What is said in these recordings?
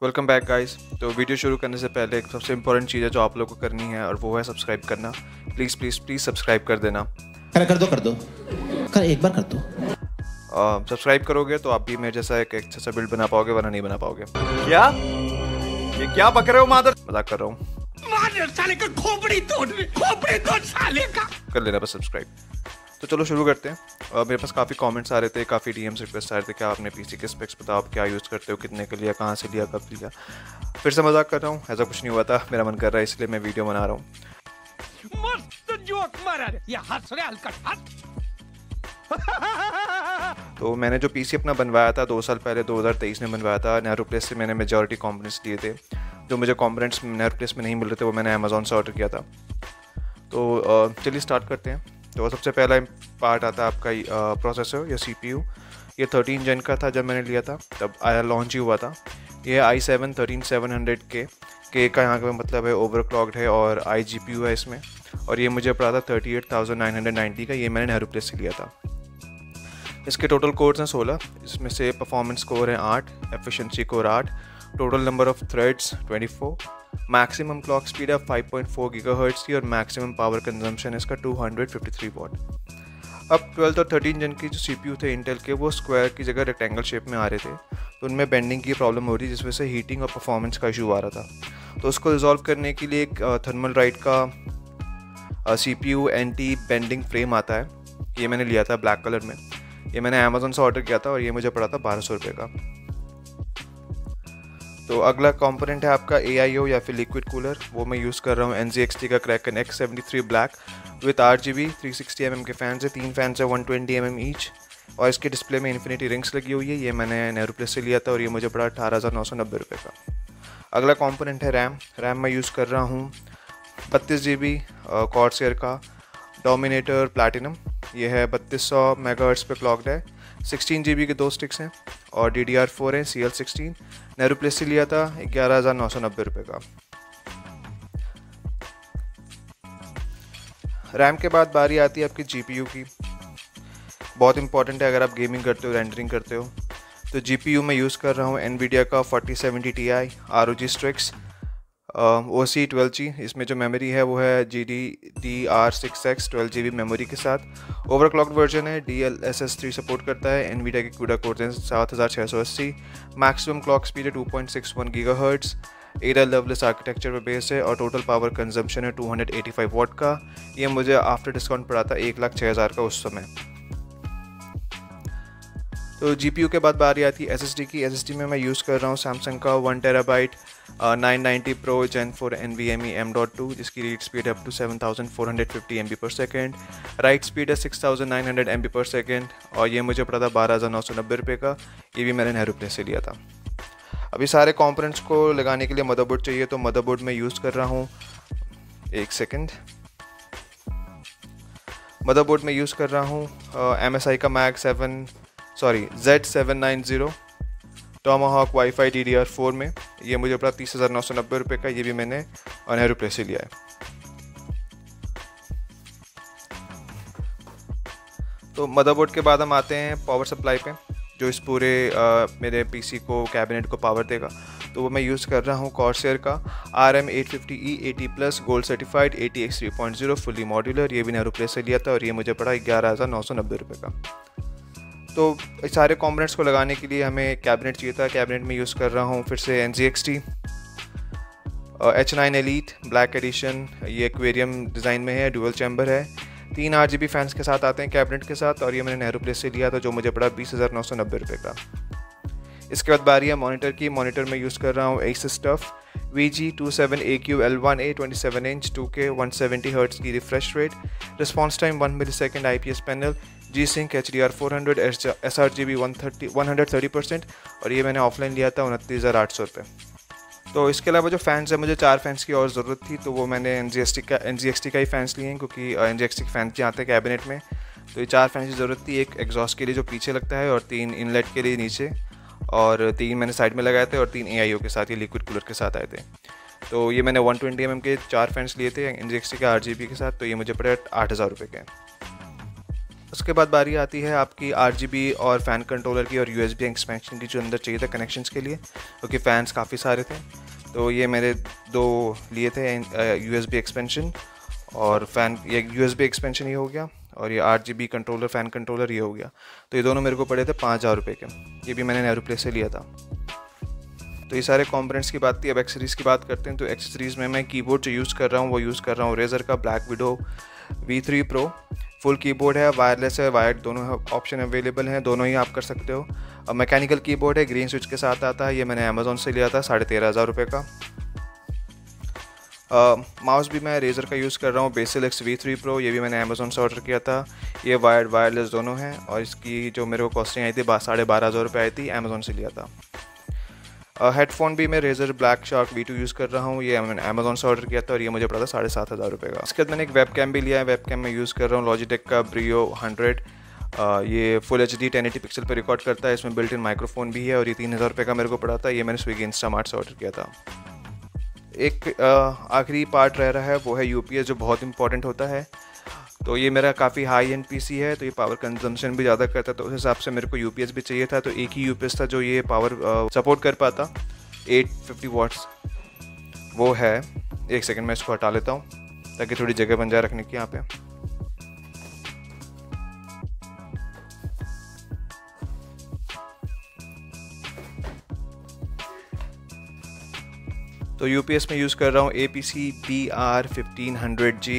Welcome back guys. तो video शुरू करने से पहले एक सबसे इम्पोर्टेंट चीज़ है जो आप लोगों को करनी है और वो है सब्सक्राइब करना। प्लीज़ प्लीज़ प्लीज़ सब्सक्राइब कर देना। कर दो एक बार कर दो। सब्सक्राइब करोगे तो आप भी मेरे जैसा एक अच्छा सा बिल्ड बना पाओगे, वरना नहीं बना पाओगे। क्या ये क्या बक रहे हो मादर? मजाक कर रहा हूँ। साले का खोपड़ी तोड़ साले का। कर लेना बस सब्सक्राइब। तो चलो शुरू करते हैं। मेरे पास काफ़ी कमेंट्स आ रहे थे, काफ़ी डीएम्स रिक्वेस्ट आ रहे थे कि आपने पीसी के स्पेक्स बताओ, आप क्या यूज़ करते हो, कितने का लिया, कहाँ से लिया, कब लिया। फिर से मजाक कर रहा हूँ, ऐसा कुछ नहीं हुआ था, मेरा मन कर रहा है इसलिए मैं वीडियो बना रहा हूँ। मस्त जोक मारा रे, ये हंस रहे हल्का हंस। तो मैंने जो पीसी अपना बनवाया था 2 साल पहले 2023 में बनवाया था। नेहरू प्लेस से मैंने मेजॉरिटी कंपोनेंट्स लिए थे। जो मुझे कंपोनेंट्स नेहरू प्लेस में नहीं मिल रहे थे वो मैंने अमेज़ॉन से ऑर्डर किया था। तो चलिए स्टार्ट करते हैं। तो सबसे पहला पार्ट आता है आपका प्रोसेसर या सीपीयू। ये 13 जन का था जब मैंने लिया था, तब आया लॉन्च ही हुआ था। ये i7 13700K का यहाँ का मतलब है ओवरक्लॉक्ड है और iGPU है इसमें। और ये मुझे पड़ा था 38,990 का। ये मैंने नेहरू प्लेस से लिया था। इसके टोटल कोर्स हैं 16, इसमें से परफॉर्मेंस कोर है 8, efficiency core 8, total number of threads 24, maximum clock speed है 5.4 गीगाहर्ट्ज़ की और मैक्सिमम पावर कंजम्पशन है इसका 253 वॉट। अब 12 और 13 जन की जो सीपीयू थे इंटेल के, वो स्क्वायर की जगह रेक्टेंगल शेप में आ रहे थे, तो उनमें बेंडिंग की प्रॉब्लम हो रही जिस वजह से हीटिंग और परफॉर्मेंस का इशू आ रहा था। तो उसको रिजॉल्व करने के लिए एक थर्मल राइट का सीपीयू एंटी बेंडिंग फ्रेम आता है। ये मैंने लिया था ब्लैक कलर में। ये मैंने अमेज़ॉन से ऑर्डर किया था और ये मुझे पड़ा था 1200 रुपये का। तो अगला कंपोनेंट है आपका AIO या फिर लिक्विड कूलर। वो मैं यूज़ कर रहा हूँ NZXT का Kraken X73 black with RGB 360 mm के फैंस है। 3 फैंस है 120 mm ईच और इसके डिस्प्ले में इन्फिनिटी रिंग्स लगी हुई है। ये मैंने नेहरू प्लेस से लिया था और ये मुझे पड़ा 18,990 रुपये का। अगला कंपोनेंट है रैम मैं यूज़ कर रहा हूँ 32 GB कॉर्सर का डोमिनेटर प्लैटिनम। ये है 3200 मेगाहर्ट्ज़ पे क्लॉक्ड है। 16 GB के 2 स्टिक्स हैं और DDR4 है CL16। नेहरू प्लेस से लिया था 11,990 रुपये का। रैम के बाद बारी आती है आपकी GPU की। बहुत इंपॉर्टेंट है अगर आप गेमिंग करते हो, रेंडरिंग करते हो। तो GPU मैं यूज़ कर रहा हूँ NVIDIA का 4070 Ti ROG Strix OC 12G। इसमें जो मेमोरी है वो है GDDR6X 12 GB मेमोरी के साथ। ओवरक्लॉक्ड वर्जन है, DLSS 3 सपोर्ट करता है। NVIDIA के CUDA कोर हैं 7680। मैक्सिमम क्लॉक स्पीड है 2.61 गीगाहर्ट्ज़। एडा लवलेस आर्किटेक्चर पर बेस है और टोटल पावर कंजम्पशन है 285 वॉट का। ये मुझे आफ्टर डिस्काउंट पड़ा था 1,06,000 का उस समय। तो GPU के बाद बारी आती है SSD की। SSD में मैं यूज़ कर रहा हूँ सैमसंग का 1 TB 990 Pro Gen 4 NVMe M.2 जिसकी रीड स्पीड है up to 7450 MB/s। Write speed है 6900 MB/s और ये मुझे पड़ा था 12,990 रुपये का। ये भी मैंने नेहरू प्लेस से लिया था। अभी सारे कंपोनेंट्स को लगाने के लिए मदरबोर्ड चाहिए, तो मदरबोर्ड में यूज़ कर रहा हूँ, एक सेकेंड, मदरबोर्ड में यूज़ कर रहा हूँ MSI का Z790 टोमाहॉक वाईफाई DDR4 में। ये मुझे पड़ा 30,990 रुपये का। ये भी मैंने नेहरू प्लेस से लिया है। तो मदरबोर्ड के बाद हम आते हैं पावर सप्लाई पे, जो इस पूरे मेरे पीसी को, कैबिनेट को पावर देगा। तो वो मैं यूज़ कर रहा हूँ कॉर्सर का RM850E 80+ gold certified ATX 3.0 fully modular. ये भी नेहरू प्लेस से लिया था और ये मुझे पड़ा 11,990 रुपये का। तो इस सारे कंपोनेंट्स को लगाने के लिए हमें कैबिनेट चाहिए था। कैबिनेट में यूज़ कर रहा हूँ फिर से NZXT H9 Elite black edition. ये एक्वेरियम डिज़ाइन में है, डुअल चैम्बर है। 3 RGB फैंस के साथ आते हैं कैबिनेट के साथ और ये मैंने नेहरू प्लेस से लिया था, जो मुझे पड़ा 20,990 रुपये का। इसके बाद बारी है मॉनिटर की। मॉनिटर में यूज़ कर रहा हूँ Asus TUF VG27AQ L1A 27" 2K 170 Hz की refresh rate, response time 1 millisecond, IPS panel, G-Sync HDR 400 sRGB 130% और ये मैंने ऑफलाइन लिया था 29,800 रुपये। तो इसके अलावा जो फैंस है, मुझे 4 फैंस की और ज़रूरत थी, तो वो मैंने NZXT का ही फैंस लिए हैं, क्योंकि NZXT के फैंस आते हैं कैबिनेट में। तो ये 4 फैंस की ज़रूरत थी। एक एग्जॉस्ट के लिए जो पीछे लगता है और 3 इनलेट के लिए नीचे, और 3 मैंने साइड में लगाए थे और 3 AIO के साथ, ये लिक्विड कूलर के साथ आए थे। तो ये मैंने 120 mm के 4 फैंस लिए थे NZXT के RGB के साथ। तो ये मुझे पड़े 8,000 रुपये के। उसके बाद बारी आती है आपकी RGB और फ़ैन कंट्रोलर की और USB एक्सपेंशन की, जो अंदर चाहिए था कनेक्शंस के लिए, क्योंकि फ़ैन्स काफ़ी सारे थे। तो ये मेरे 2 लिए थे USB एक्सपेंशन और फ़ैन, ये USB एक्सपेंशन ये हो गया और ये RGB कंट्रोलर फ़ैन कंट्रोलर ये हो गया। तो ये दोनों मेरे को पड़े थे 5000 रुपये के। ये भी मैंने नेहरूप्लेस से लिया था। तो ये सारे कंपोनेंट्स की बात थी। अब एक्सेसरीज़ की बात करते हैं। तो एक्सेसरीज़ में मैं कीबोर्ड जो यूज़ कर रहा हूँ वो यूज़ कर रहा हूँ रेजर का black window V3 Pro। Full keyboard है, वायरलेस है, वायर्ड, दोनों ऑप्शन अवेलेबल हैं, दोनों ही आप कर सकते हो। अब मैकेनिकल कीबोर्ड है, ग्रीन स्विच के साथ आता है। ये मैंने अमेज़ॉन से लिया था 13,500 रुपये का। माउस भी मैं रेजर का यूज़ कर रहा हूँ, बेसिल एक्स V3 Pro। ये भी मैंने अमेज़ॉन से ऑर्डर किया था। ये वायर्ड वायरलेस दोनों हैं और इसकी जो मेरे को कॉस्टिंग आई थी 12,500 रुपये आई थी, अमेज़ॉन से लिया था। हेडफोन भी मैं razor black shark V2 use कर रहा हूँ। ये मैंने अमेज़ॉन से ऑर्डर किया था और ये मुझे पड़ा था 7,500 रुपये का। इसके बाद मैंने एक वेब कैम भी लिया है। वेब कैम मैं यूज़ कर रहा हूँ लॉजिटेक का Brio 100। ये फुल HD 1080 पिक्सल पर रिकॉर्ड करता है। इसमें बिल्ट इन माइक्रोफोन भी है और ये 3,000 रुपये का मेरे को पड़ा था। ये मैंने स्विगी इंस्टामार्ट से ऑर्डर किया था। एक आखिरी पार्ट रह रहा है, वो है UPS, जो बहुत इंपॉर्टेंट होता है। तो ये मेरा काफ़ी हाई एंड PC है, तो ये पावर कंजम्पशन भी ज़्यादा करता है, तो उस हिसाब से मेरे को UPS भी चाहिए था। तो एक ही UPS था जो ये पावर सपोर्ट कर पाता, 850 वाट्स वो है। एक सेकंड मैं इसको हटा लेता हूँ ताकि थोड़ी जगह बन जाए रखने की यहाँ पे। तो UPS में यूज़ कर रहा हूँ APC BR1500G।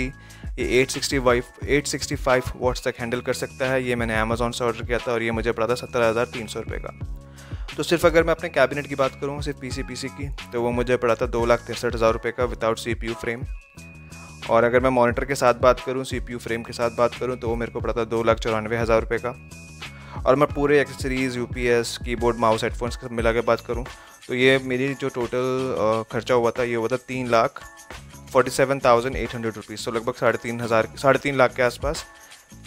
ये 865 वाट्स तक हैंडल कर सकता है। ये मैंने अमेज़ॉन से ऑर्डर किया था और ये मुझे पड़ा था 17,300 रुपये का। तो सिर्फ अगर मैं अपने कैबिनेट की बात करूँ, सिर्फ PC की, तो वो मुझे पड़ा था 2,63,000 रुपये का विदाउट CPU फ्रेम। और अगर मैं मॉनिटर के साथ बात करूँ, CPU फ्रेम के साथ बात करूँ, तो वो मेरे को पड़ा था 2,94,000 रुपये का। और मैं पूरे accessories, UPS, keyboard, mouse, headphones के सब मिला के बात करूँ, तो ये मेरी जो टोटल खर्चा हुआ था, ये हुआ था 3,47,800 रुपीज़। तो लगभग 3.5 लाख के आसपास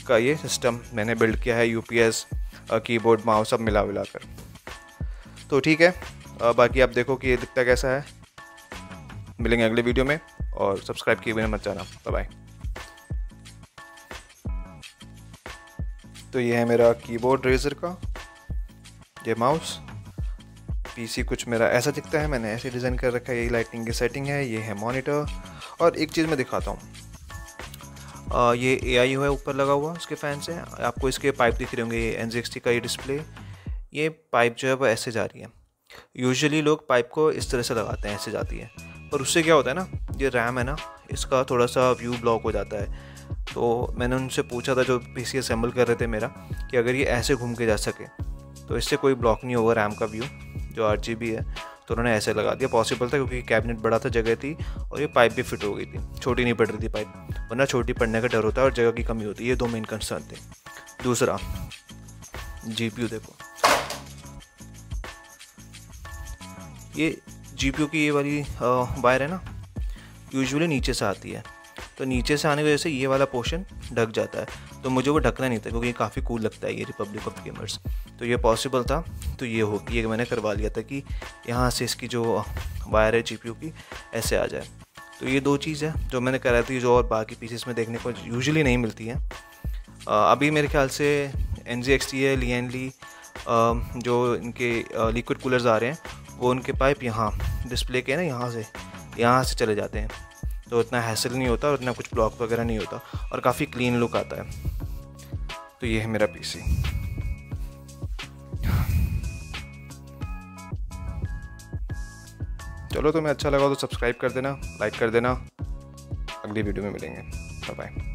का ये सिस्टम मैंने बिल्ड किया है, UPS, कीबोर्ड, माउस सब मिला कर। तो ठीक है, बाकी आप देखो कि ये दिखता कैसा है। मिलेंगे अगले वीडियो में और सब्सक्राइब किए बिना मत जाना। Bye bye. तो ये है मेरा कीबोर्ड रेजर का, ये माउस, PC कुछ मेरा ऐसा दिखता है, मैंने ऐसे डिज़ाइन कर रखा है। यही लाइटिंग की सेटिंग है। ये है मॉनिटर। और एक चीज़ मैं दिखाता हूँ, ये AI है ऊपर लगा हुआ, उसके फैन से आपको इसके पाइप दिख रहे होंगे। ये NZXT का ये डिस्प्ले, ये पाइप जो है वो ऐसे जा रही है। यूजुअली लोग पाइप को इस तरह से लगाते हैं, ऐसे जाती है, पर उससे क्या होता है ना, ये रैम है ना, इसका थोड़ा सा व्यू ब्लॉक हो जाता है। तो मैंने उनसे पूछा था जो PC असेंबल कर रहे थे मेरा, कि अगर ये ऐसे घूम के जा सके तो इससे कोई ब्लॉक नहीं होगा रैम का व्यू जो RGB है। तो उन्होंने ऐसे लगा दिया। पॉसिबल था क्योंकि कैबिनेट बड़ा था, जगह थी, और ये पाइप भी फिट हो गई थी, छोटी नहीं पड़ रही थी पाइप, वरना छोटी पड़ने का डर होता है और जगह की कमी होती है। ये 2 मेन कंसर्न थे। दूसरा, GPU देखो, ये GPU की ये वाली वायर है ना, यूजुअली नीचे से आती है, तो नीचे से आने की वजह से ये वाला पोर्शन ढक जाता है। तो मुझे वो ढकना नहीं था क्योंकि ये काफ़ी कूल लगता है, ये रिपब्लिक ऑफ गेमर्स। तो ये पॉसिबल था, तो ये मैंने करवा लिया था कि यहाँ से इसकी जो वायर है GPU की ऐसे आ जाए। तो ये 2 चीज़ है जो मैंने कराई थी, जो और बाकी पीसेस में देखने को यूजुअली नहीं मिलती हैं। अभी मेरे ख्याल से NZXT है, लिएनली, जो इनके लिक्विड कूलर्स आ रहे हैं, वो उनके पाइप यहाँ डिस्प्ले के ना यहाँ से चले जाते हैं, तो इतना हैसल नहीं होता और इतना कुछ ब्लॉक वगैरह नहीं होता और काफ़ी क्लीन लुक आता है। तो ये है मेरा PC। चलो, तुम्हें अच्छा लगा तो सब्सक्राइब कर देना, लाइक कर देना। अगली वीडियो में मिलेंगे। Bye bye.